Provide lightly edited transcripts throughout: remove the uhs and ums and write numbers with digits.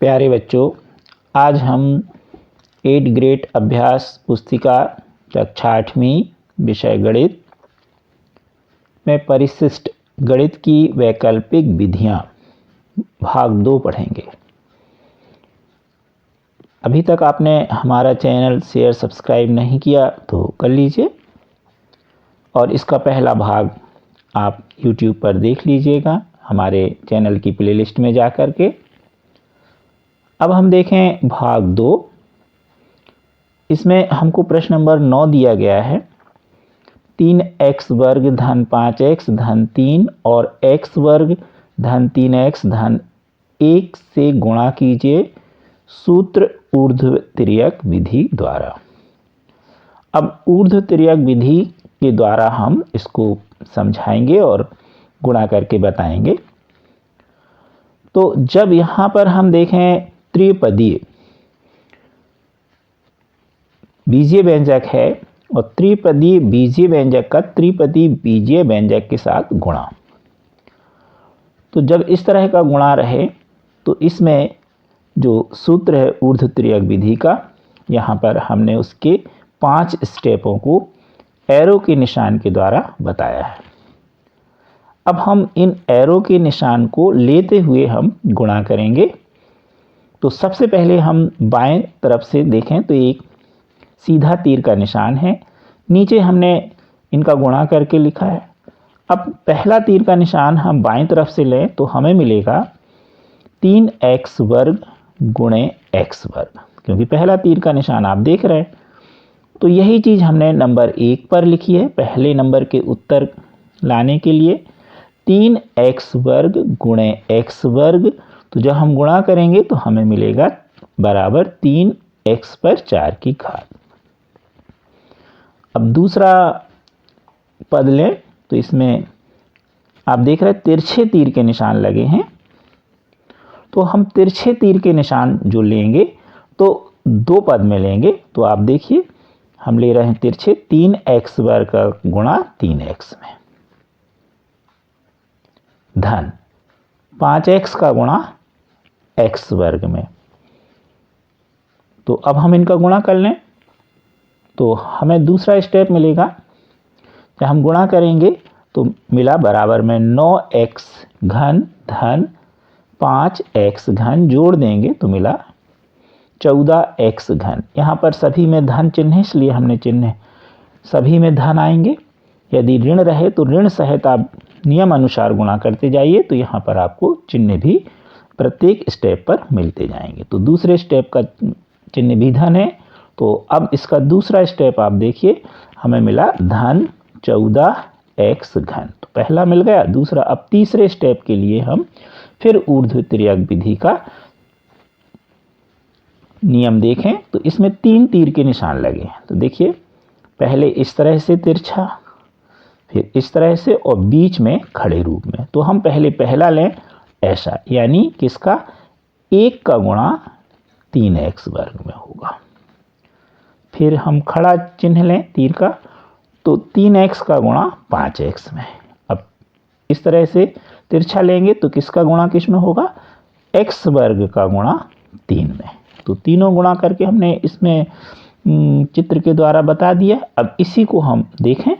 प्यारे बच्चों, आज हम 8th ग्रेड अभ्यास पुस्तिका कक्षा 8वीं विषय गणित में परिशिष्ट गणित की वैकल्पिक विधियां भाग 2 पढ़ेंगे। अभी तक आपने हमारा चैनल शेयर सब्सक्राइब नहीं किया तो कर लीजिए और इसका पहला भाग आप YouTube पर देख लीजिएगा हमारे चैनल की प्लेलिस्ट में जा कर के। अब हम देखें भाग 2। इसमें हमको प्रश्न नंबर 9 दिया गया है। 3x वर्ग धन 5x धन 3 और x वर्ग धन 3x धन 1 से गुणा कीजिए सूत्र ऊर्ध्व तिर्यक विधि द्वारा। अब ऊर्ध्व तिर्यक विधि के द्वारा हम इसको समझाएंगे और गुणा करके बताएंगे। तो जब यहाँ पर हम देखें त्रिपदीय बीजीय व्यंजक है और त्रिपदीय बीजीय व्यंजक का त्रिपदीय बीजीय व्यंजक के साथ गुणा, तो जब इस तरह का गुणा रहे तो इसमें जो सूत्र है ऊर्ध्व तिर्यक विधि का, यहाँ पर हमने उसके 5 स्टेपों को एरो के निशान के द्वारा बताया है। अब हम इन एरो के निशान को लेते हुए हम गुणा करेंगे। तो सबसे पहले हम बाएं तरफ से देखें तो एक सीधा तीर का निशान है, नीचे हमने इनका गुणा करके लिखा है। अब पहला तीर का निशान हम बाएं तरफ से लें तो हमें मिलेगा 3x वर्ग गुणे x वर्ग, क्योंकि पहला तीर का निशान आप देख रहे हैं। तो यही चीज़ हमने नंबर 1 पर लिखी है। पहले नंबर के उत्तर लाने के लिए 3x वर्ग गुणे x वर्ग, तो जब हम गुणा करेंगे तो हमें मिलेगा बराबर 3x पर 4 की घात। अब दूसरा पद लें तो इसमें आप देख रहे हैं तिरछे तीर के निशान लगे हैं। तो हम तिरछे तीर के निशान जो लेंगे तो 2 पद में लेंगे। तो आप देखिए हम ले रहे हैं तिरछे 3x वर्ग का गुणा 3x में धन 5x का गुणा x वर्ग में। तो अब हम इनका गुणा कर लें तो हमें दूसरा स्टेप मिलेगा। जब हम गुणा करेंगे तो मिला बराबर में 9x घन धन 5x घन, जोड़ देंगे तो मिला 14x घन। यहाँ पर सभी में धन चिन्ह है, इसलिए हमने चिन्ह सभी में धन आएंगे। यदि ऋण रहे तो ऋण सहित आप नियम अनुसार गुणा करते जाइए, तो यहाँ पर आपको चिन्ह भी प्रत्येक स्टेप पर मिलते जाएंगे। तो दूसरे स्टेप का चिन्ह भी धन है। तो अब इसका दूसरा स्टेप आप देखिए, हमें मिला धन 14x घन, तो पहला मिल गया, दूसरा। अब तीसरे स्टेप के लिए हम फिर ऊर्ध्व तिर्यक विधि का नियम देखें तो इसमें 3 तीर के निशान लगे हैं। तो देखिए पहले इस तरह से तिरछा, फिर इस तरह से और बीच में खड़े रूप में। तो हम पहले पहला लें ऐसा, यानी किसका 1 का गुणा 3x वर्ग में होगा। फिर हम खड़ा चिन्ह लें तीर का, तो 3x का गुणा 5x में। अब इस तरह से तिरछा लेंगे तो किसका गुणा किस में होगा, x वर्ग का गुणा 3 में। तो तीनों गुणा करके हमने इसमें चित्र के द्वारा बता दिया। अब इसी को हम देखें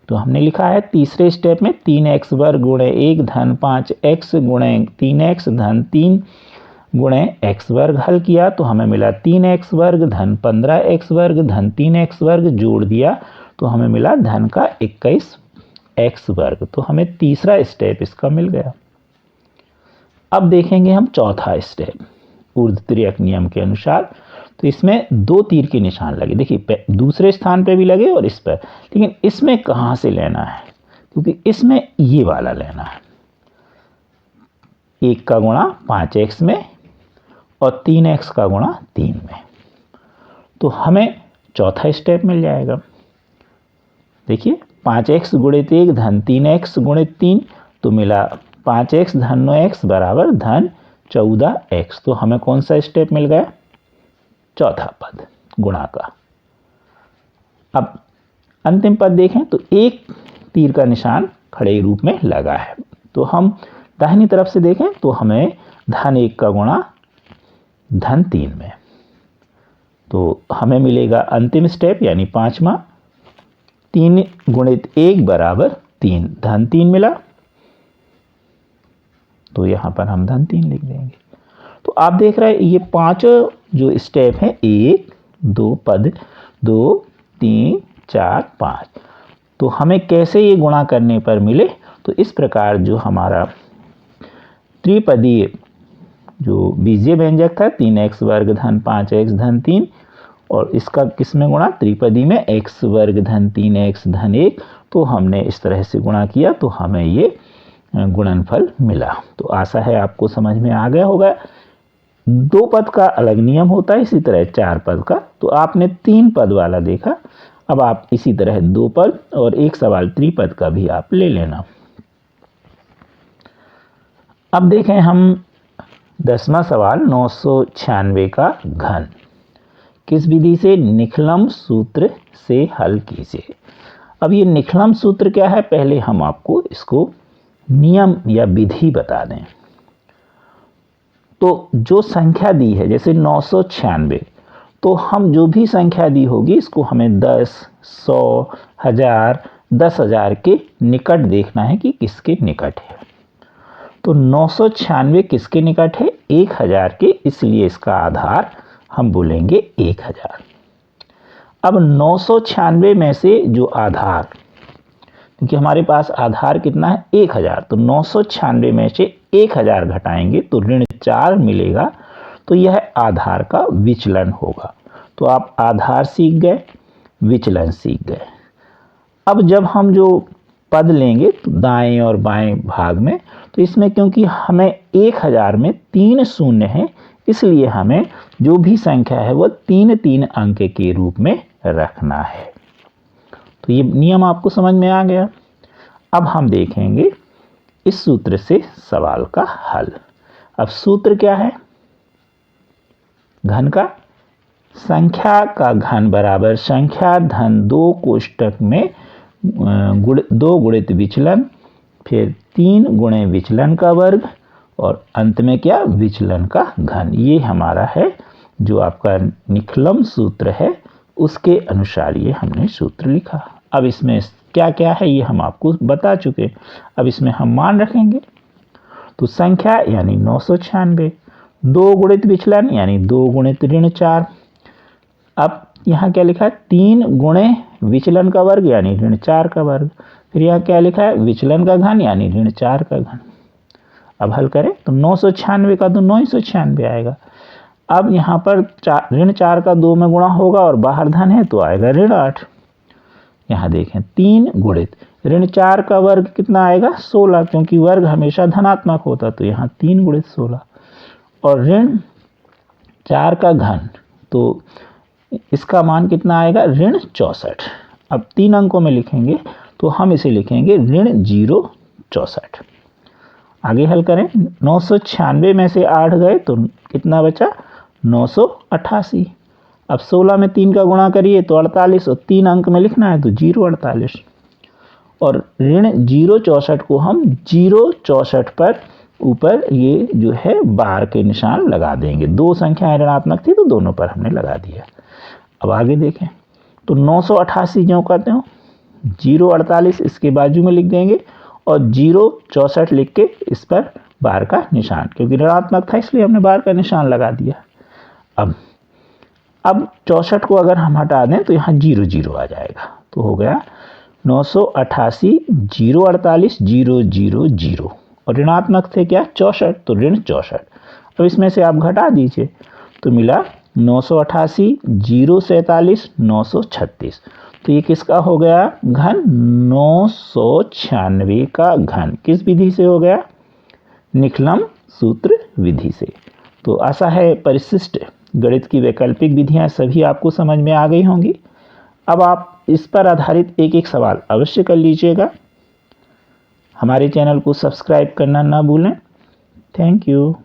तो हमने लिखा है तीसरे स्टेप में 3x वर्ग गुणे 1 धन 5x गुणे 3x धन 3 गुणे x वर्ग। हल किया तो हमें मिला 3x वर्ग धन 15x वर्ग धन 3x वर्ग, जोड़ दिया तो हमें मिला धन का 21x वर्ग। तो हमें तीसरा स्टेप इसका मिल गया। अब देखेंगे हम चौथा स्टेप ऊर्ध्व तिर्यक नियम के अनुसार। तो इसमें 2 तीर के निशान लगे, देखिए दूसरे स्थान पे भी लगे और इस पर, लेकिन इसमें कहाँ से लेना है, क्योंकि इसमें ये वाला लेना है, 1 का गुणा 5x में और 3x का गुणा 3 में। तो हमें चौथा स्टेप मिल जाएगा। देखिए 5x गुणे 1 धन 3x गुणे 3, तो मिला 5x धन 9x बराबर धन 14x। तो हमें कौन सा स्टेप मिल गया, चौथा पद गुणा का। अब अंतिम पद देखें तो 1 तीर का निशान खड़े रूप में लगा है। तो हम दाहिनी तरफ से देखें तो हमें धन 1 का गुणा धन 3 में। तो हमें मिलेगा अंतिम स्टेप यानी 5वां, 3 गुणित 1 बराबर 3, धन 3 मिला, तो यहां पर हम धन 3 लिख देंगे। तो आप देख रहे हैं ये 5 जो स्टेप हैं, 1 2 पद 2 3 4 5, तो हमें कैसे ये गुणा करने पर मिले। तो इस प्रकार जो हमारा त्रिपदीय जो बीजीय व्यंजक था 3x वर्ग धन 5x धन 3, और इसका किस में गुणा, त्रिपदी में x वर्ग धन 3x धन 1, तो हमने इस तरह से गुणा किया तो हमें ये गुणनफल मिला। तो आशा है आपको समझ में आ गया होगा। 2 पद का अलग नियम होता है, इसी तरह 4 पद का। तो आपने 3 पद वाला देखा, अब आप इसी तरह 2 पद और एक सवाल त्रिपद का भी आप ले लेना। अब देखें हम 10वां सवाल 996 का घन किस विधि से, निखलम सूत्र से हल कीजिए। अब ये निखलम सूत्र क्या है, पहले हम आपको इसको नियम या विधि बता दें। तो जो संख्या दी है जैसे 996, तो हम जो भी संख्या दी होगी इसको हमें 10, 100, 1000, 10,000 के निकट देखना है कि किसके निकट है। तो 996 किसके निकट है, 1000 के, इसलिए इसका आधार हम बोलेंगे 1000। अब 996 में से जो आधार, क्योंकि हमारे पास आधार कितना है 1000, तो 996 में से 1000 घटाएंगे तो ऋण 4 मिलेगा, तो यह आधार का विचलन होगा। तो आप आधार सीख गए, विचलन सीख गए। अब जब हम जो पद लेंगे तो दाएं और बाएं भाग में, तो इसमें क्योंकि हमें 1000 में 3 शून्य है, इसलिए हमें जो भी संख्या है वो 3-3 अंक के रूप में रखना है। तो ये नियम आपको समझ में आ गया। अब हम देखेंगे इस सूत्र से सवाल का हल। अब सूत्र क्या है, घन का, संख्या का घन बराबर संख्या धन 2 कोष्टक में 2 गुणित विचलन, फिर 3 गुणे विचलन का वर्ग, और अंत में क्या, विचलन का घन। ये हमारा है जो आपका निखलम सूत्र है, उसके अनुसार ये हमने सूत्र लिखा। अब इसमें क्या क्या है ये हम आपको बता चुके, अब इसमें हम मान रखेंगे। तो संख्या यानी 996, 2 गुणित विचलन यानी 2 गुणित ऋण 4। अब यहाँ क्या लिखा है, 3 गुणे विचलन का वर्ग यानी ऋण 4 का वर्ग। फिर यहाँ क्या लिखा है, विचलन का घन यानी ऋण 4 का घन। अब हल करें तो 996 का तो 996 आएगा। अब यहाँ पर ऋण 4 का 2 में गुणा होगा और बाहर धन है तो आएगा ऋण 8। यहाँ देखें 3 गुणित ऋण 4 का वर्ग कितना आएगा, 16, क्योंकि वर्ग हमेशा धनात्मक होता, तो यहाँ 3 गुणित 16, और ऋण 4 का घन, तो इसका मान कितना आएगा, ऋण 64। अब 3 अंकों में लिखेंगे तो हम इसे लिखेंगे ऋण 064। आगे हल करें, 996 में से 8 गए तो कितना बचा, 988। अब 16 में 3 का गुणा करिए तो 48, और 3 अंक में लिखना है तो 048, और ऋण 064 को हम 064 पर ऊपर ये जो है बार के निशान लगा देंगे। 2 संख्याएं ऋणात्मक थी तो दोनों पर हमने लगा दिया। अब आगे देखें तो 988 जो कहते हो, 048 इसके बाजू में लिख देंगे और 064 लिख के इस पर बार का निशान, क्योंकि ऋणात्मक था इसलिए हमने बार का निशान लगा दिया। अब 64 को अगर हम हटा दें तो यहाँ 0 0 आ जाएगा, तो हो गया 988 048 0 0 0, और ऋणात्मक थे क्या 64, तो ऋण 64। अब इसमें से आप घटा दीजिए तो मिला 988 047 936, तो ये किसका हो गया घन, 996 का घन। किस विधि से हो गया, निखलम सूत्र विधि से। तो आशा है परिशिष्ट गणित की वैकल्पिक विधियां सभी आपको समझ में आ गई होंगी। अब आप इस पर आधारित एक एक सवाल अवश्य कर लीजिएगा। हमारे चैनल को सब्सक्राइब करना ना भूलें। Thank you.